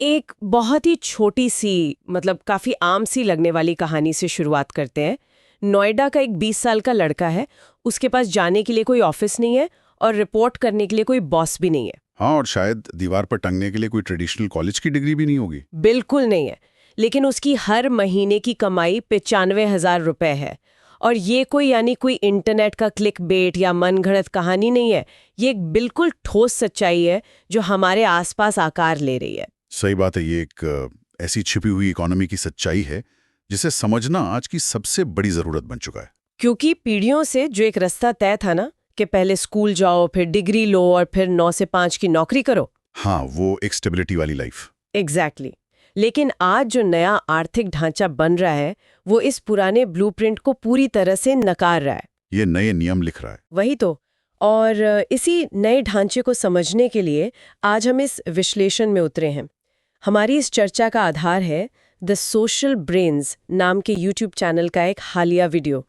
एक बहुत ही छोटी सी मतलब काफी आम सी लगने वाली कहानी से शुरुआत करते हैं। नोएडा का एक 20 साल का लड़का है। उसके पास जाने के लिए कोई ऑफिस नहीं है और रिपोर्ट करने के लिए कोई बॉस भी नहीं है। हाँ, और शायद दीवार पर टंगने के लिए कोई ट्रेडिशनल कॉलेज की डिग्री भी नहीं होगी। बिल्कुल नहीं है। लेकिन उसकी हर महीने की कमाई 95,000 रुपए है। और ये कोई इंटरनेट का क्लिक बेट या मनगढ़ंत कहानी नहीं है। ये एक बिल्कुल ठोस सच्चाई है जो हमारे आसपास आकार ले रही है। सही बात है, ये एक ऐसी छिपी हुई इकोनॉमी की सच्चाई है जिसे समझना आज की सबसे बड़ी जरूरत बन चुका है। क्योंकि पीढ़ियों से जो एक रास्ता तय था ना कि पहले स्कूल जाओ, फिर डिग्री लो और फिर 9 से 5 की नौकरी करो। हाँ, वो एक स्टेबिलिटी वाली लाइफ। एग्जैक्टली। लेकिन आज जो नया आर्थिक ढांचा बन रहा है वो इस पुराने ब्लूप्रिंट को पूरी तरह से नकार रहा है। ये नए नियम लिख रहा है। वही तो। और इसी नए ढांचे को समझने के लिए आज हम इस विश्लेषण में उतरे हैं। हमारी इस चर्चा का आधार है द सोशल ब्रेन्स नाम के यूट्यूब चैनल का एक हालिया वीडियो।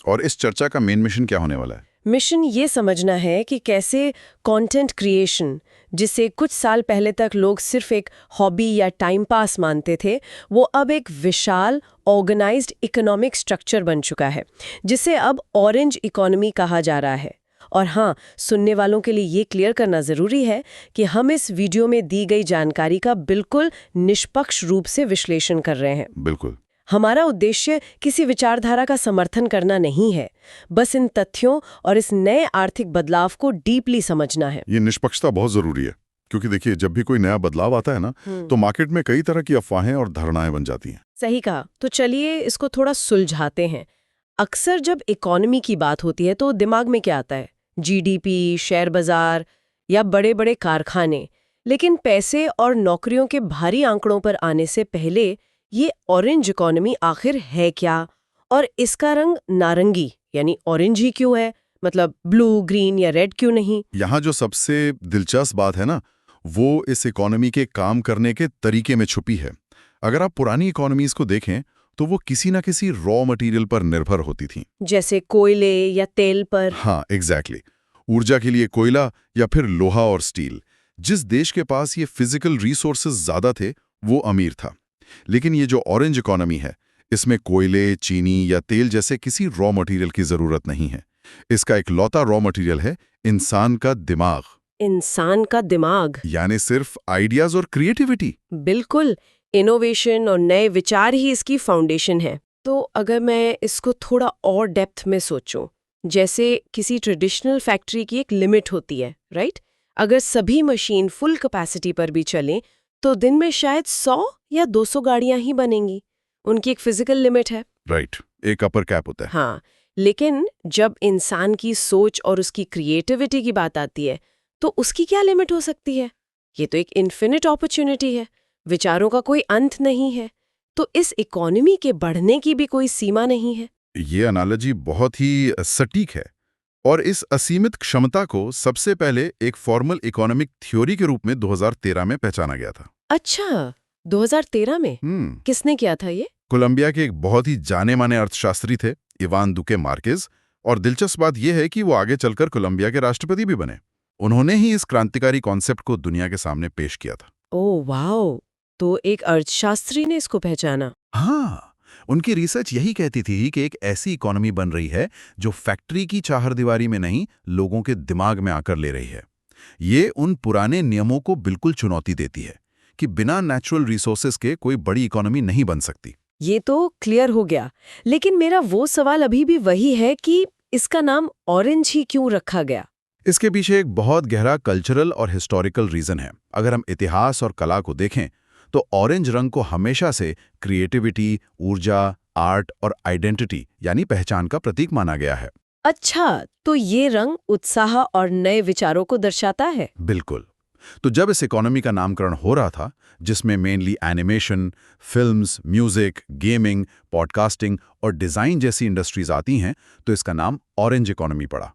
और इस चर्चा का मेन मिशन क्या होने वाला है? मिशन ये समझना है कि कैसे कंटेंट क्रिएशन, जिसे कुछ साल पहले तक लोग सिर्फ एक हॉबी या टाइम पास मानते थे, वो अब एक विशाल ऑर्गेनाइज्ड इकोनॉमिक स्ट्रक्चर बन चुका है, जिसे अब ऑरेंज इकोनॉमी कहा जा रहा है। और हाँ, सुनने वालों के लिए ये क्लियर करना ज़रूरी है कि हम इस वीडियो में दी गई जानकारी का बिल्कुल निष्पक्ष रूप से विश्लेषण कर रहे हैं। बिल्कुल। हमारा उद्देश्य किसी विचारधारा का समर्थन करना नहीं है, बस इन तथ्यों और इस नए आर्थिक बदलाव को डीपली समझना है। ये निष्पक्षता बहुत जरूरी है, क्योंकि देखिए, जब भी कोई नया बदलाव आता है ना, तो मार्केट में कई तरह की अफवाहें और धारणाएं बन जाती हैं। सही कहा। तो चलिए इसको थोड़ा सुलझाते हैं। अक्सर जब इकोनॉमी की बात होती है तो दिमाग में क्या आता है? जीडीपी, शेयर बाजार या बड़े बड़े कारखाने। लेकिन पैसे और नौकरियों के भारी आंकड़ों पर आने से पहले ये ऑरेंज इकोनॉमी आखिर है क्या? और इसका रंग नारंगी यानी ऑरेंज ही क्यों है? मतलब ब्लू, ग्रीन या रेड क्यों नहीं? यहाँ जो सबसे दिलचस्प बात है ना, वो इस इकोनॉमी के काम करने के तरीके में छुपी है। अगर आप पुरानी इकोनॉमीज को देखें तो वो किसी ना किसी रॉ मटेरियल पर निर्भर होती थी, जैसे कोयले या तेल पर। हाँ, एग्जैक्टली। ऊर्जा के लिए कोयला या फिर लोहा और स्टील। जिस देश के पास ये फिजिकल रिसोर्सेज ज्यादा थे वो अमीर था। लेकिन ये जो ऑरेंज इकोनॉमी है, इसमें कोयले, चीनी या तेल जैसे किसी रॉ मटेरियल की जरूरत नहीं है। इसका इकलौता रॉ मटेरियल है इंसान का दिमाग। इंसान का दिमाग, यानी सिर्फ आइडियाज और क्रिएटिविटी। बिल्कुल। इनोवेशन और नए विचार ही इसकी फाउंडेशन है। तो अगर मैं इसको थोड़ा और डेप्थ में सोचूं, जैसे किसी ट्रेडिशनल फैक्ट्री की एक लिमिट होती है, राइट? अगर सभी मशीन फुल कैपेसिटी पर भी चलें तो दिन में शायद 100 या 200 गाड़ियां ही बनेंगी। उनकी एक फिजिकल लिमिट है। राइट, एक अपर कैप होता है। हाँ, लेकिन जब इंसान की सोच और उसकी क्रिएटिविटी की बात आती है तो उसकी क्या लिमिट हो सकती है? ये तो एक इन्फिनिट अपॉर्चुनिटी है। विचारों का कोई अंत नहीं है। तो इस इकोनॉमी के बढ़ने की भी कोई सीमा नहीं है। ये एनालॉजी बहुत ही सटीक है। और इस असीमित क्षमता को सबसे पहले एक फॉर्मल इकोनॉमिक थ्योरी के रूप में 2013 में पहचाना गया था। अच्छा, 2013 में? किसने किया था ये? कोलंबिया के एक बहुत ही जाने माने अर्थशास्त्री थे, इवान दुके मार्केज। और दिलचस्प बात यह है कि वो आगे चलकर कोलंबिया के राष्ट्रपति भी बने। उन्होंने ही इस क्रांतिकारी कॉन्सेप्ट को दुनिया के सामने पेश किया था। Oh wow! तो एक अर्थशास्त्री ने इसको पहचाना। हाँ, उनकी रिसर्च यही कहती थी कि एक ऐसी इकोनॉमी बन रही है जो फैक्ट्री की चाहरदीवारी में नहीं, लोगों के दिमाग में आकर ले रही है। ये उन पुराने नियमों को बिल्कुल चुनौती देती है कि बिना नेचुरल रिसोर्सेज के कोई बड़ी इकोनॉमी नहीं बन सकती। ये तो क्लियर हो गया। लेकिन मेरा वो सवाल अभी भी वही है कि इसका नाम ऑरेंज ही क्यों रखा गया? इसके पीछे एक बहुत गहरा कल्चरल और हिस्टोरिकल रीजन है। अगर हम इतिहास और कला को देखें तो ऑरेंज रंग को हमेशा से क्रिएटिविटी, ऊर्जा, आर्ट और आइडेंटिटी यानी पहचान का प्रतीक माना गया है। अच्छा, तो ये रंग उत्साह और नए विचारों को दर्शाता है। बिल्कुल। तो जब इस इकोनॉमी का नामकरण हो रहा था, जिसमें mainly animation, films, music, gaming, podcasting और डिजाइन जैसी इंडस्ट्रीज आती हैं, तो इसका नाम ऑरेंज इकोनॉमी पड़ा।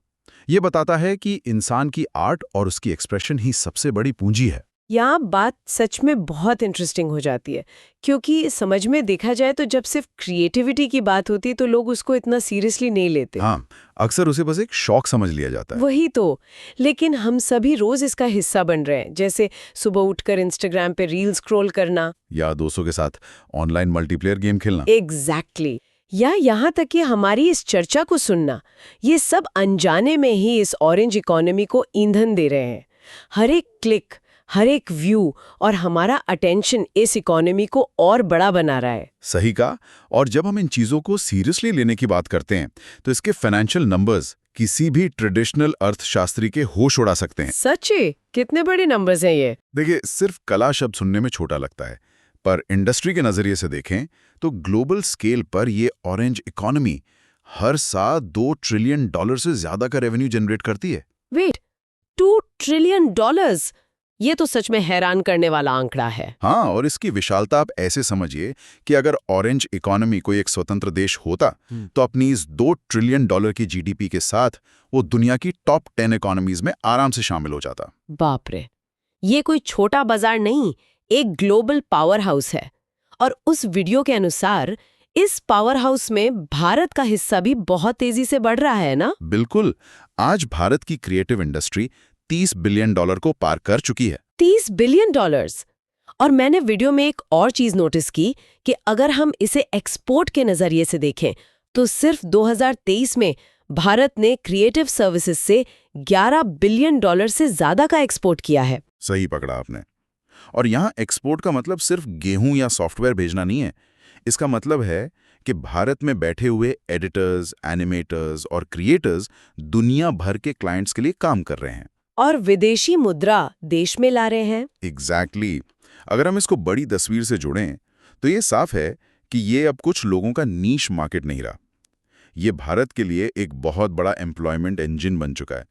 ये बताता है कि इंसान की आर्ट और उसकी एक्सप्रेशन ही सबसे बड़ी पूंजी है। यहाँ बात सच में बहुत इंटरेस्टिंग हो जाती है, क्योंकि समझ में देखा जाए तो जब सिर्फ क्रिएटिविटी की बात होती है तो लोग उसको इतना सीरियसली नहीं लेते। हाँ, अक्सर उसे बस एक शौक समझ लिया जाता है। वही तो। लेकिन हम सभी रोज इसका हिस्सा बन रहे हैं, जैसे सुबह उठकर इंस्टाग्राम पे रील स्क्रॉल करना या दोस्तों के साथ ऑनलाइन मल्टीप्लेयर गेम खेलना। एग्जैक्टली या यहाँ तक कि हमारी इस चर्चा को सुनना, ये सब अनजाने में ही इस ऑरेंज इकोनॉमी को ईंधन दे रहे हैं। हर एक क्लिक, हर एक व्यू और हमारा अटेंशन इस इकोनॉमी को और बड़ा बना रहा है। सही कहा। और जब हम इन चीजों को सीरियसली लेने की बात करते हैं तो इसके फाइनेंशियल नंबर्स किसी भी ट्रेडिशनल अर्थशास्त्री के होश उड़ा सकते हैं। सच है? कितने बड़े नंबर्स हैं ये? देखिए, सिर्फ कला शब्द सुनने में छोटा लगता है, पर इंडस्ट्री के नजरिए से देखें तो ग्लोबल स्केल पर ये ऑरेंज इकोनॉमी हर साल $2 ट्रिलियन से ज्यादा का रेवेन्यू जनरेट करती है। Wait, $2 trillion? ये तो सच में हैरान करने वाला आंकड़ा है। हाँ, और इसकी विशालता आप ऐसे समझिए कि अगर ऑरेंज इकोनॉमी कोई एक स्वतंत्र देश होता तो अपनी इस $2 ट्रिलियन की जीडीपी के साथ वो दुनिया की टॉप 10 इकोनॉमीज में आराम से शामिल हो जाता। बाप रे, ये कोई छोटा बाजार नहीं, एक ग्लोबल पावर हाउस है। और उस वीडियो के अनुसार इस पावर हाउस में भारत का हिस्सा भी बहुत तेजी से बढ़ रहा है ना? बिल्कुल। आज भारत की क्रिएटिव इंडस्ट्री $30 बिलियन को पार कर चुकी है। $30 बिलियन? और मैंने वीडियो में एक और चीज नोटिस की कि अगर हम इसे एक्सपोर्ट के नजरिए से देखें तो सिर्फ 2023 में भारत ने क्रिएटिव सर्विसेज से $11 बिलियन से ज्यादा का एक्सपोर्ट किया है। सही पकड़ा आपने। और यहाँ एक्सपोर्ट का मतलब सिर्फ गेहूं या सॉफ्टवेयर भेजना नहीं है। इसका मतलब है कि भारत में बैठे हुए एडिटर्स, एनिमेटर्स और क्रिएटर्स दुनिया भर के क्लाइंट्स के लिए काम कर रहे हैं और विदेशी मुद्रा देश में ला रहे हैं। एग्जैक्टली। अगर हम इसको बड़ी तस्वीर से जोड़ें तो ये साफ है कि ये अब कुछ लोगों का नीश मार्केट नहीं रहा। ये भारत के लिए एक बहुत बड़ा एम्प्लॉयमेंट इंजन बन चुका है।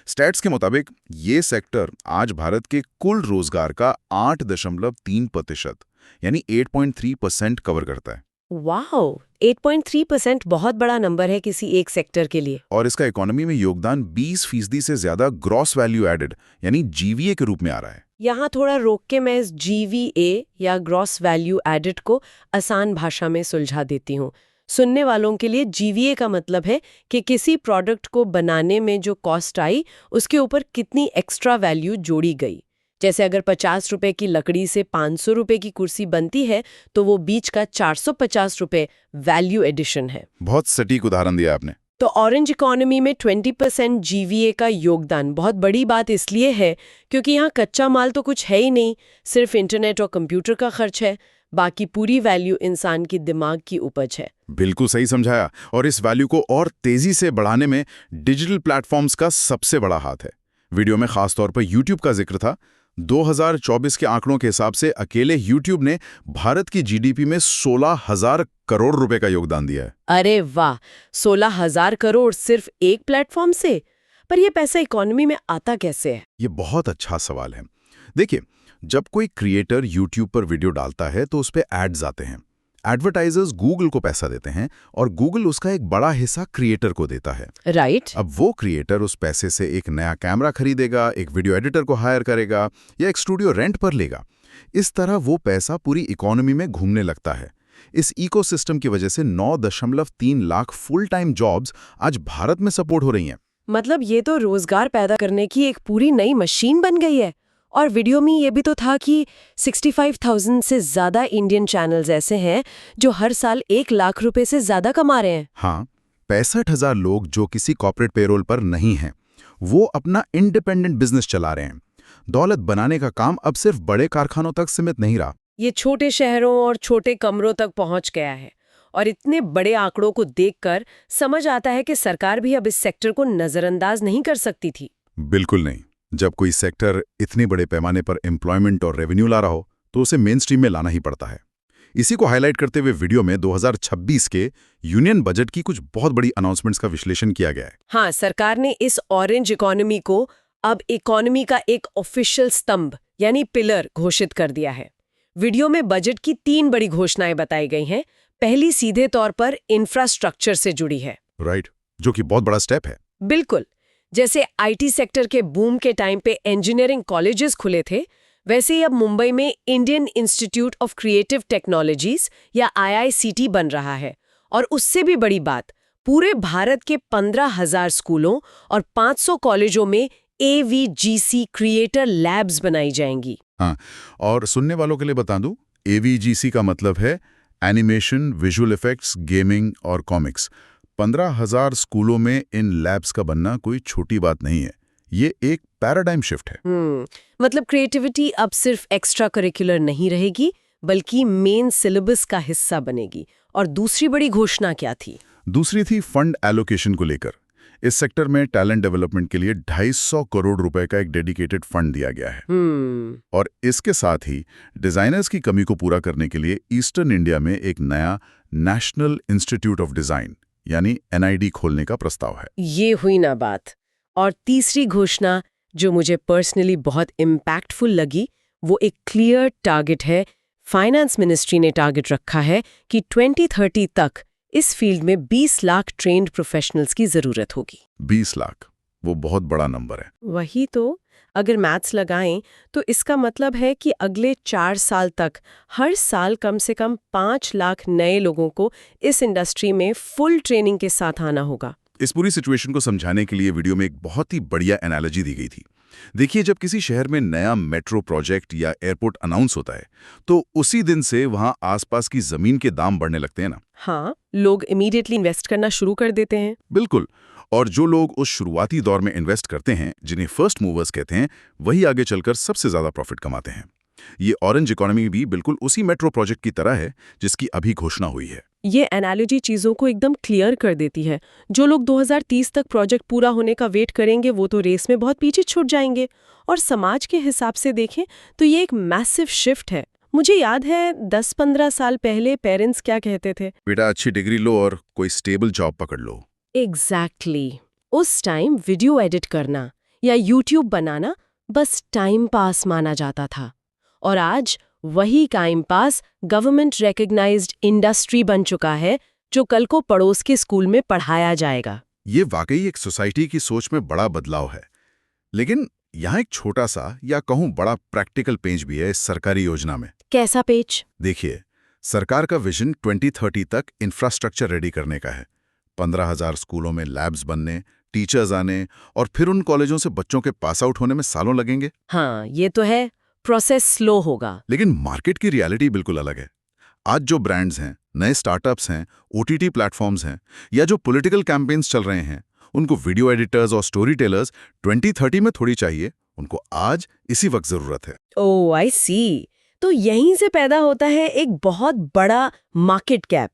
स्टैट्स के मुताबिक ये सेक्टर आज भारत के कुल रोजगार का 8.3% यानी 8.3% कवर करता है। वाओ, 8.3% बहुत बड़ा नंबर है किसी एक सेक्टर के लिए। और इसका इकोनॉमी में योगदान 20% से ज्यादा ग्रॉस वैल्यू एडेड यानी जीवीए के रूप में आ रहा है। यहाँ थोड़ा रोक के मैं इस जीवीए या ग्रॉस वैल्यू एडेड को आसान भाषा में सुलझा देती हूँ। सुनने वालों के लिए जीवीए का मतलब है कि किसी प्रोडक्ट को बनाने में जो कॉस्ट आई उसके ऊपर कितनी एक्स्ट्रा वैल्यू जोड़ी गई। जैसे अगर 50 रुपए की लकड़ी से 500 रुपए की कुर्सी बनती है तो वो बीच का 450 रुपए वैल्यू एडिशन है। बहुत सटीक उदाहरण दिया आपने। तो ऑरेंज इकोनॉमी में 20% जीवीए का योगदान बहुत बड़ी बात इसलिए है क्योंकि यहाँ कच्चा माल तो कुछ है ही नहीं, सिर्फ इंटरनेट और कंप्यूटर का खर्च है। बाकी पूरी वैल्यू इंसान की दिमाग की उपज है। बिल्कुल सही समझाया। और इस वैल्यू को और तेजी से बढ़ाने में डिजिटल प्लेटफॉर्म्स का सबसे बड़ा हाथ है। वीडियो में खासतौर पर यूट्यूब का जिक्र था। 2024 के आंकड़ों के हिसाब से अकेले यूट्यूब ने भारत की जीडीपी में 16,000 करोड़ रुपए का योगदान दिया है। अरे वाह, 16,000 करोड़ सिर्फ एक प्लेटफॉर्म से? पर यह पैसा इकोनॉमी में आता कैसे है? ये बहुत अच्छा सवाल है। देखिए, जब कोई क्रिएटर यूट्यूब पर वीडियो डालता है तो उस पे एड्स आते हैं। एडवर्टाइजर्स गूगल को पैसा देते हैं और गूगल उसका एक बड़ा हिस्सा क्रिएटर को देता है। राइट। अब वो क्रिएटर उस पैसे से एक नया कैमरा खरीदेगा, एक वीडियो एडिटर को हायर करेगा या एक स्टूडियो रेंट पर लेगा। इस तरह वो पैसा पूरी इकोनॉमी में घूमने लगता है। इस इकोसिस्टम की वजह से 9.3 लाख फुल टाइम जॉब्स आज भारत में सपोर्ट हो रही हैं। मतलब ये तो रोजगार पैदा करने की एक पूरी नई मशीन बन गई है। और वीडियो में ये भी तो था कि 65,000 से ज्यादा इंडियन चैनल्स ऐसे हैं जो हर साल 1 लाख रुपए से ज्यादा कमा रहे हैं। हाँ, 65,000 लोग जो किसी कॉर्पोरेट पेरोल पर नहीं हैं, वो अपना इंडिपेंडेंट बिजनेस चला रहे हैं। दौलत बनाने का काम अब सिर्फ बड़े कारखानों तक सीमित नहीं रहा। ये छोटे शहरों और छोटे कमरों तक पहुंच गया है। और इतने बड़े आंकड़ों को देखकर समझ आता है कि सरकार भी अब इस सेक्टर को नजरअंदाज नहीं कर सकती थी। बिल्कुल नहीं। जब कोई सेक्टर इतने बड़े पैमाने पर एम्प्लॉयमेंट और रेवेन्यू ला रहा हो तो उसे मेन स्ट्रीम में लाना ही पड़ता है। इसी को हाईलाइट करते हुए वीडियो में 2026 के यूनियन बजट की कुछ बहुत बड़ी अनाउंसमेंट्स का विश्लेषण किया गया है। हाँ, सरकार ने इस ऑरेंज इकोनॉमी को अब इकोनॉमी का एक ऑफिशियल स्तंभ यानी पिलर घोषित कर दिया है। वीडियो में बजट की 3 बड़ी घोषणाएं बताई गई हैं। पहली सीधे तौर पर इंफ्रास्ट्रक्चर से जुड़ी है। राइट, जो कि बहुत बड़ा स्टेप है। बिल्कुल। जैसे आईटी सेक्टर के बूम के टाइम पे इंजीनियरिंग कॉलेजेस खुले थे, वैसे ही अब मुंबई में Indian institute of creative technologies या IICT बन रहा है। और उससे भी बड़ी बात, पूरे भारत के 15,000 स्कूलों और 500 कॉलेजों में AVGC क्रिएटर लैब्स बनाई जाएंगी। हाँ, और सुनने वालों के लिए बता दूं, AVGC का मतलब है एनिमेशन, विजुअल इफेक्ट्स, गेमिंग और कॉमिक्स। 15,000 स्कूलों में इन लैब्स का बनना कोई छोटी बात नहीं है। ये एक पैराडाइम शिफ्ट है। मतलब क्रिएटिविटी अब सिर्फ एक्स्ट्रा करिकुलर नहीं रहेगी, बल्कि मेन सिलेबस का हिस्सा बनेगी। और दूसरी बड़ी घोषणा क्या थी? दूसरी थी फंड एलोकेशन को लेकर। इस सेक्टर में टैलेंट डेवलपमेंट के लिए 250 करोड़ रुपए का एक डेडिकेटेड फंड दिया गया है। और इसके साथ ही डिजाइनर्स की कमी को पूरा करने के लिए ईस्टर्न इंडिया में एक नया नेशनल इंस्टीट्यूट ऑफ डिजाइन यानी NID खोलने का प्रस्ताव है। ये हुई ना बात। और तीसरी घोषणा जो मुझे पर्सनली बहुत इम्पैक्टफुल लगी, वो एक क्लियर टारगेट है। फाइनेंस मिनिस्ट्री ने टारगेट रखा है कि 2030 तक इस फील्ड में 20 लाख ट्रेन्ड प्रोफेशनल्स की जरूरत होगी। 20 लाख, वो बहुत बड़ा नंबर है। वही तो, अगर मैथ्स लगाएं तो इसका मतलब है कि अगले 4 साल तक हर साल कम से कम 5 लाख नए लोगों को इस इंडस्ट्री में फुल ट्रेनिंग के साथ आना होगा। इस पूरी सिचुएशन को समझाने के लिए वीडियो में एक बहुत ही बढ़िया एनालॉजी दी गई थी। देखिए, जब किसी शहर में नया मेट्रो प्रोजेक्ट या एयरपोर्ट अनाउंस होता है, तो उसी दिन से वहां आसपास की जमीन के दाम बढ़ने लगते हैं ना। हाँ, लोग इमीडिएटली इन्वेस्ट करना शुरू कर देते हैं। बिल्कुल। और जो लोग उस शुरुआती दौर में इन्वेस्ट करते हैं, जिन्हें फर्स्ट मूवर्स कहते हैं, वही आगे चलकर सबसे ज्यादा प्रॉफिट कमाते हैं। ये ऑरेंज इकोनॉमी भी बिल्कुल उसी मेट्रो प्रोजेक्ट की तरह है जिसकी अभी घोषणा हुई है। ये एनालॉजी चीजों को एकदम क्लियर कर देती है। जो लोग 2030 तक प्रोजेक्ट पूरा होने का वेट करेंगे, वो तो रेस में बहुत पीछे छूट जाएंगे। और समाज के हिसाब से देखें तो ये एक मैसिव शिफ्ट है। मुझे याद है 10-15 साल पहले पेरेंट्स क्या कहते थे? बेटा, अच्छी डिग्री लो और कोई स्टेबल जॉब पकड़ लो। एग्जैक्टली। उस टाइम वीडियो एडिट करना या यूट्यूब बनाना बस टाइम पास माना जाता था। और आज वही time pass government recognised industry बन चुका है, जो कल को पड़ोस के स्कूल में पढ़ाया जाएगा। ये वाकई एक सोसाइटी की सोच में बड़ा बदलाव है। लेकिन यहाँ एक छोटा सा या कहूँ बड़ा प्रैक्टिकल पेच भी है इस सरकारी योजना में। कैसा पेच? देखिए, सरकार का विजन 2030 तक इंफ्रास्ट्रक्चर रेडी करने का है। 15,000 स्कूलों में लैब्स बनने, टीचर्स आने और फिर उन कॉलेजों से बच्चों के पास आउट होने में सालों लगेंगे। हाँ, ये तो है। प्रोसेस स्लो होगा। लेकिन मार्केट की रियलिटी बिल्कुल अलग है। आज जो ब्रांड्स हैं, नए स्टार्टअप्स हैं, OTT प्लेटफॉर्म्स हैं या जो पॉलिटिकल कैंपेन्स चल रहे हैं, उनको वीडियो एडिटर्स और स्टोरी टेलर्स 2030 में थोड़ी चाहिए, उनको आज इसी वक्त जरूरत है। ओह, आई सी। तो यहीं से पैदा होता है एक बहुत बड़ा मार्केट गैप।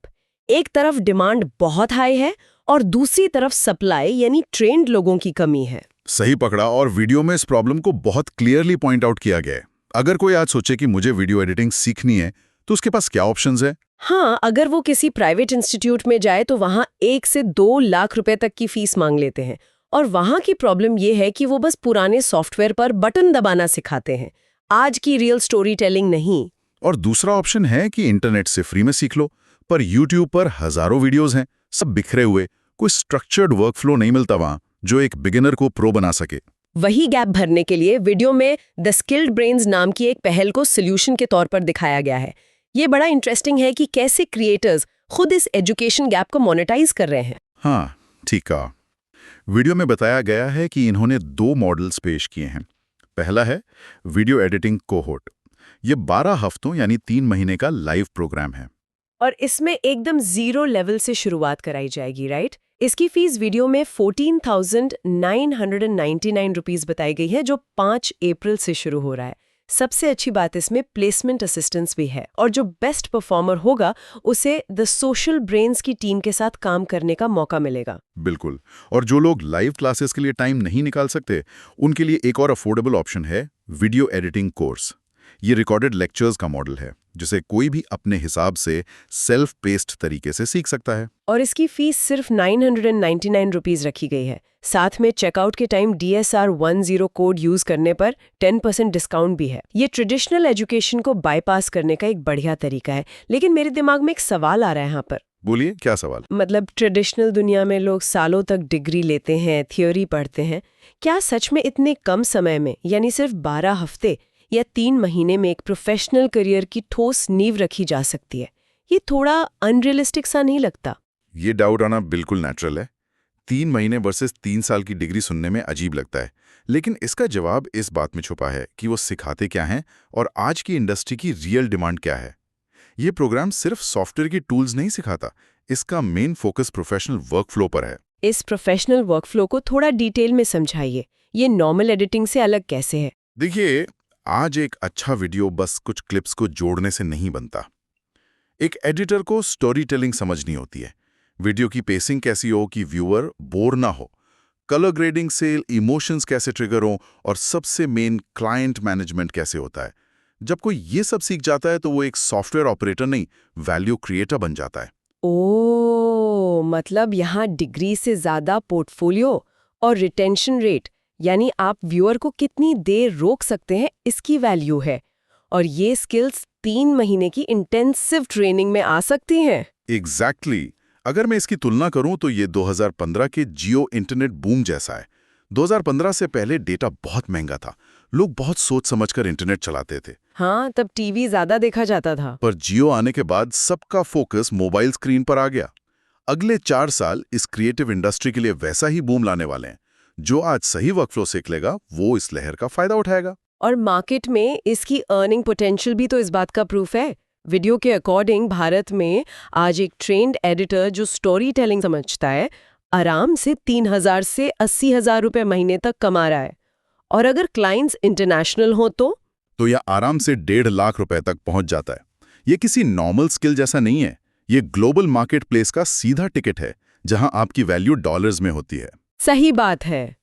एक तरफ डिमांड बहुत हाई है और दूसरी तरफ सप्लाई यानी ट्रेंड लोगों की कमी है। सही पकड़ा। और वीडियो में इस प्रॉब्लम को बहुत क्लियरली पॉइंट आउट किया गया है। अगर कोई आज सोचे कि मुझे वीडियो एडिटिंग सीखनी है, तो उसके पास क्या ऑप्शंस है? हाँ, अगर वो किसी प्राइवेट इंस्टीट्यूट में जाए तो वहाँ 1 से 2 लाख रुपए तक की फीस मांग लेते हैं। और वहाँ की प्रॉब्लम ये है कि वो बस पुराने सॉफ्टवेयर पर बटन दबाना सिखाते हैं, आज की रियल स्टोरी टेलिंग नहीं। और दूसरा ऑप्शन है कि इंटरनेट से फ्री में सीख लो, पर यूट्यूब पर हजारों वीडियोज हैं, सब बिखरे हुए, कोई स्ट्रक्चर्ड वर्कफ्लो नहीं मिलता वहाँ जो एक बिगिनर को प्रो बना सके। वही गैप भरने के लिए वीडियो में द स्किल्ड ब्रेन्स नाम की एक पहल को सोल्यूशन के तौर पर दिखाया गया है। ये बड़ा इंटरेस्टिंग है कि कैसे क्रिएटर्स खुद इस एजुकेशन गैप को मोनेटाइज कर रहे हैं। हाँ, ठीक कहा। वीडियो में बताया गया है कि इन्होंने 2 मॉडल्स पेश किए हैं। पहला है वीडियो एडिटिंग कोहोर्ट। ये 12 हफ्तों यानी 3 महीने का लाइव प्रोग्राम है। और इसमें एकदम 0 लेवल से शुरुआत कराई जाएगी, राइट? इसकी फीस वीडियो में 14,999 रुपीस बताई गई है, जो 5 अप्रैल से शुरू हो रहा है। सबसे अच्छी बात इसमें प्लेसमेंट असिस्टेंस भी है, और जो बेस्ट परफॉर्मर होगा उसे द सोशल ब्रेन्स की टीम के साथ काम करने का मौका मिलेगा। बिल्कुल। और जो लोग लाइव क्लासेस के लिए टाइम नहीं निकाल सकते, उनके लिए एक और अफोर्डेबल ऑप्शन है वीडियो एडिटिंग कोर्स। ये रिकॉर्डेड लेक्चर्स का मॉडल है, जिसे कोई भी अपने हिसाब से सेल्फ पेस्ड तरीके से सीख सकता है। और इसकी फीस सिर्फ 999 रुपीस रखी गई है। साथ में चेकआउट के टाइम DSR 10 कोड यूज करने पर 10% डिस्काउंट भी है। ये ट्रेडिशनल एजुकेशन को बाईपास करने का एक बढ़िया तरीका है। लेकिन मेरे दिमाग में एक सवाल आ रहा है यहाँ पर। बोलिए, क्या सवाल? मतलब ट्रेडिशनल दुनिया में लोग सालों तक डिग्री लेते हैं, थ्योरी पढ़ते हैं। क्या सच में इतने कम समय में, यानी सिर्फ 12 हफ्ते, या 3 महीने में एक प्रोफेशनल करियर की ठोस नींव रखी जा सकती है। ये थोड़ा अनरियलिस्टिक सा नहीं लगता? ये डाउट आना बिल्कुल नेचुरल है। 3 महीने वर्सेस 3 साल की डिग्री सुनने में अजीब लगता है, लेकिन इसका जवाब इस बात में छुपा है कि वो सिखाते क्या हैं और आज की इंडस्ट्री की रियल डिमांड क्या है। ये प्रोग्राम सिर्फ सॉफ्टवेयर की टूल्स नहीं सिखाता, इसका मेन फोकस प्रोफेशनल वर्कफ्लो पर है। इस प्रोफेशनल वर्कफ्लो को थोड़ा डिटेल में समझाइए। ये नॉर्मल एडिटिंग से अलग कैसे है? देखिए, आज एक अच्छा वीडियो बस कुछ क्लिप्स को जोड़ने से नहीं बनता। एक एडिटर को स्टोरी टेलिंग समझनी होती है, वीडियो की पेसिंग कैसी हो कि व्यूअर बोर ना हो, कलर ग्रेडिंग से इमोशंस कैसे ट्रिगर हो, और सबसे मेन क्लाइंट मैनेजमेंट कैसे होता है। जब कोई ये सब सीख जाता है तो वो एक सॉफ्टवेयर ऑपरेटर नहीं, वैल्यू क्रिएटर बन जाता है। मतलब यहाँ डिग्री से ज्यादा पोर्टफोलियो और रिटेंशन रेट, यानी आप व्यूअर को कितनी देर रोक सकते हैं, इसकी वैल्यू है। और ये स्किल्स 3 महीने की इंटेंसिव ट्रेनिंग में आ सकती हैं। एग्जैक्टली। अगर मैं इसकी तुलना करूं तो ये 2015 के जियो इंटरनेट बूम जैसा है। 2015 से पहले डेटा बहुत महंगा था, लोग बहुत सोच समझकर इंटरनेट चलाते थे। हाँ, तब टीवी ज्यादा देखा जाता था। पर जियो आने के बाद सबका फोकस मोबाइल स्क्रीन पर आ गया। अगले 4 साल इस क्रिएटिव इंडस्ट्री के लिए वैसा ही बूम लाने वाले हैं। जो आज सही वर्कफ्लो सीख लेगा वो इस लहर का फायदा उठाएगा। और मार्केट में इसकी अर्निंग पोटेंशियल भी तो इस बात का प्रूफ है। वीडियो के अकॉर्डिंग भारत में आज एक ट्रेंड एडिटर जो स्टोरी टेलिंग समझता है, आराम से 3,000 से 80,000 रुपए महीने तक कमा रहा है। और अगर क्लाइंट्स इंटरनेशनल हो तो यह आराम से 1.5 लाख रुपए तक पहुंच जाता है। ये किसी नॉर्मल स्किल जैसा नहीं है, ये ग्लोबल मार्केट प्लेस का सीधा टिकट है, जहां आपकी वैल्यू डॉलर्स में होती है। सही बात है।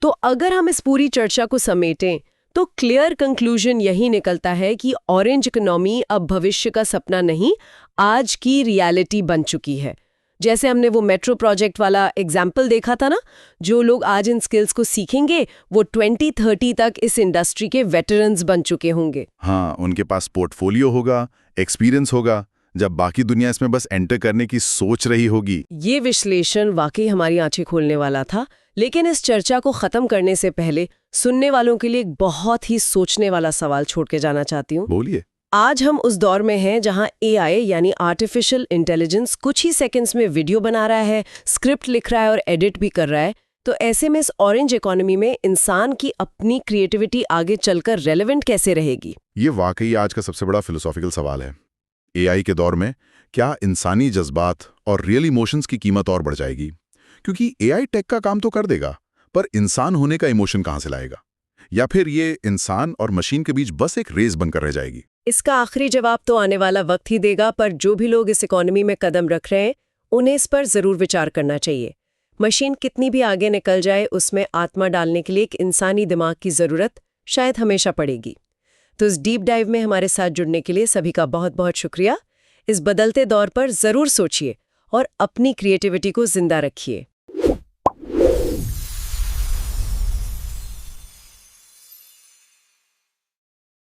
तो अगर हम इस पूरी चर्चा को समेटें तो क्लियर कंक्लूजन यही निकलता है कि ऑरेंज इकोनॉमी अब भविष्य का सपना नहीं, आज की रियलिटी बन चुकी है। जैसे हमने वो मेट्रो प्रोजेक्ट वाला एग्जाम्पल देखा था ना, जो लोग आज इन स्किल्स को सीखेंगे वो 2030 तक इस इंडस्ट्री के वेटरन्स बन चुके होंगे। हाँ, उनके पास पोर्टफोलियो होगा, एक्सपीरियंस होगा, जब बाकी दुनिया इसमें बस एंटर करने की सोच रही होगी। ये विश्लेषण वाकई हमारी आंखें खोलने वाला था, लेकिन इस चर्चा को खत्म करने से पहले सुनने वालों के लिए एक बहुत ही सोचने वाला सवाल छोड़ के जाना चाहती हूँ। बोलिए। आज हम उस दौर में हैं जहां एआई यानी आर्टिफिशियल इंटेलिजेंस कुछ ही सेकंड्स में वीडियो बना रहा है, स्क्रिप्ट लिख रहा है और एडिट भी कर रहा है। तो ऐसे में इस ऑरेंज इकोनॉमी में इंसान की अपनी क्रिएटिविटी आगे चलकर रेलेवेंट कैसे रहेगी? ये वाकई आज का सबसे बड़ा फिलोसॉफिकल सवाल है। एआई के दौर में क्या इंसानी जज्बात और रियल इमोशंस की कीमत और बढ़ जाएगी? क्योंकि एआई टेक का काम तो कर देगा, पर इंसान होने का इमोशन कहां से लाएगा? या फिर ये इंसान और मशीन के बीच बस एक रेस बनकर रह जाएगी? इसका आखिरी जवाब तो आने वाला वक्त ही देगा, पर जो भी लोग इस इकोनॉमी में कदम रख रहे हैं उन्हें इस पर जरूर विचार करना चाहिए। मशीन कितनी भी आगे निकल जाए, उसमें आत्मा डालने के लिए एक इंसानी दिमाग की जरूरत शायद हमेशा पड़ेगी। तो इस डीप डाइव में हमारे साथ जुड़ने के लिए सभी का बहुत बहुत शुक्रिया। इस बदलते दौर पर जरूर सोचिए और अपनी क्रिएटिविटी को जिंदा रखिए।